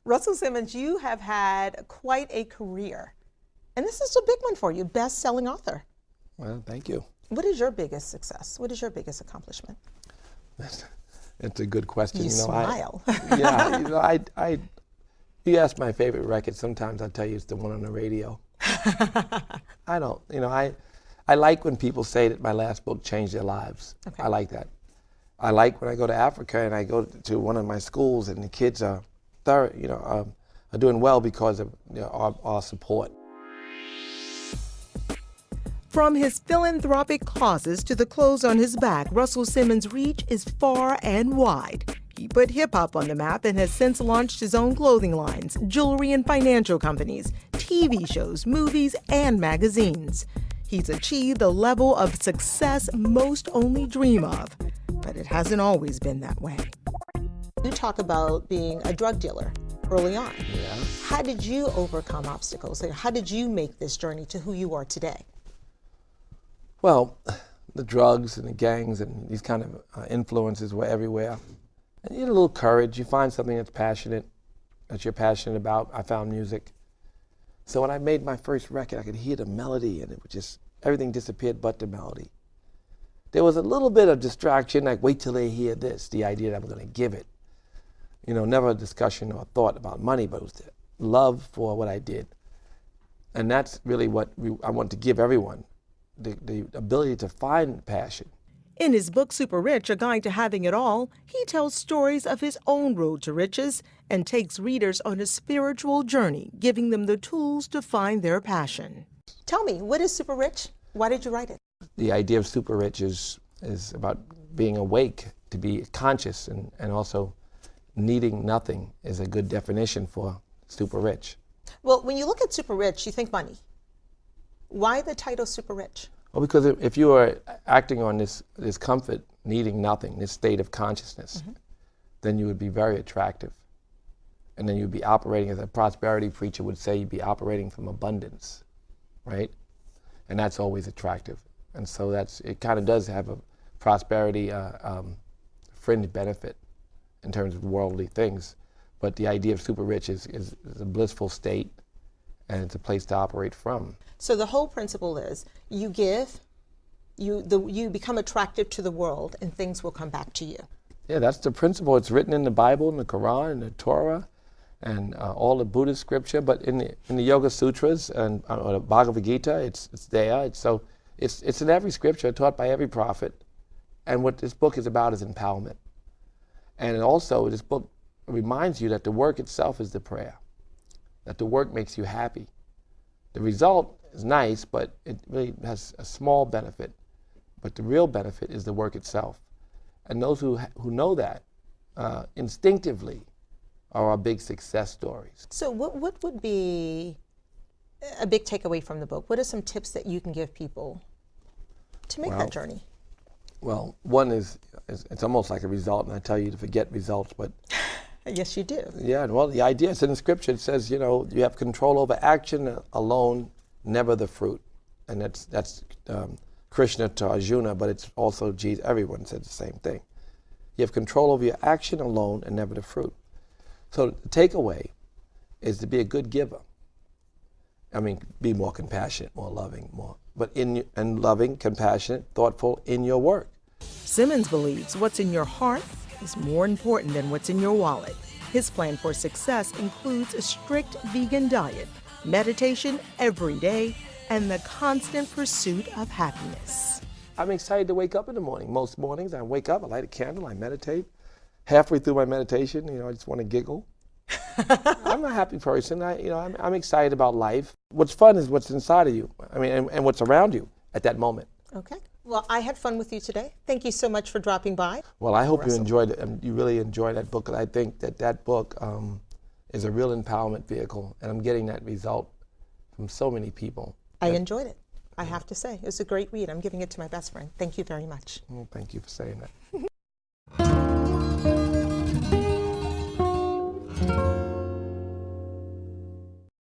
Russell Simmons, you have had quite a career, and this is a big one for you, best-selling author. Well, thank you. What is your biggest success? What is your biggest accomplishment? It's a good question. You smile. You ask my favorite record, sometimes I'll tell you it's the one on the radio. I don't, I like when people say that my last book changed their lives. Okay. I like that. I like when I go to Africa and I go to one of my schools and the kids are doing well because of our support. From his philanthropic causes to the clothes on his back, Russell Simmons' reach is far and wide. He put hip-hop on the map and has since launched his own clothing lines, jewelry and financial companies, TV shows, movies, and magazines. He's achieved the level of success most only dream of, but it hasn't always been that way. You talk about being a drug dealer early on. Yeah. How did you overcome obstacles? How did you make this journey to who you are today? Well, the drugs and the gangs and these kind of influences were everywhere. And you need a little courage. You find something that's passionate, that you're passionate about. I found music. So when I made my first record, I could hear the melody and it was just, everything disappeared but the melody. There was a little bit of distraction, like wait till they hear this, the idea that I'm going to give it. Never a discussion or thought about money, but it was the love for what I did. And that's really what I want to give everyone. The ability to find passion. In his book, Super Rich, A Guide to Having It All, he tells stories of his own road to riches and takes readers on a spiritual journey, giving them the tools to find their passion. Tell me, what is Super Rich? Why did you write it? The idea of super rich is about being awake, to be conscious, and also needing nothing is a good definition for super rich. Well, when you look at super rich, you think money. Why the title Super Rich? Well, because if you are acting on this comfort, needing nothing, this state of consciousness, then you would be very attractive. And then you'd be operating, as a prosperity preacher would say, you'd be operating from abundance, right? And that's always attractive. And so it kind of does have a prosperity fringe benefit in terms of worldly things. But the idea of super rich is a blissful state, and it's a place to operate from. So the whole principle is you give, you become attractive to the world, and things will come back to you. Yeah, that's the principle. It's written in the Bible, in the Quran, in the Torah, and all the Buddhist scripture. But in the Yoga Sutras and the Bhagavad Gita, it's there. It's in every scripture taught by every prophet. And what this book is about is empowerment. And also, this book reminds you that the work itself is the prayer, that the work makes you happy. The result is nice, but it really has a small benefit. But the real benefit is the work itself. And those who know that instinctively are our big success stories. So what would be a big takeaway from the book? What are some tips that you can give people to make that journey? Well, one is it's almost like a result, and I tell you to forget results, but yes, you do. yeah, well, the idea is in the scripture. It says, you have control over action alone, never the fruit. And that's Krishna to Arjuna, but it's also Jesus. Everyone said the same thing. You have control over your action alone and never the fruit. So the takeaway is to be a good giver. I mean, be more compassionate, more loving, but loving, compassionate, thoughtful in your work. Simmons believes what's in your heart is more important than what's in your wallet. His plan for success includes a strict vegan diet, meditation every day, and the constant pursuit of happiness. I'm excited to wake up in the morning. Most mornings I wake up, I light a candle, I meditate. Halfway through my meditation, I just want to giggle. I'm a happy person. I'm excited about life. What's fun is what's inside of you. I mean, and what's around you at that moment. Okay. Well, I had fun with you today. Thank you so much for dropping by. Well, I hope you enjoyed it. You really enjoyed that book. And I think that book is a real empowerment vehicle. And I'm getting that result from so many people. I enjoyed it, I have to say. It was a great read. I'm giving it to my best friend. Thank you very much. Well, thank you for saying that.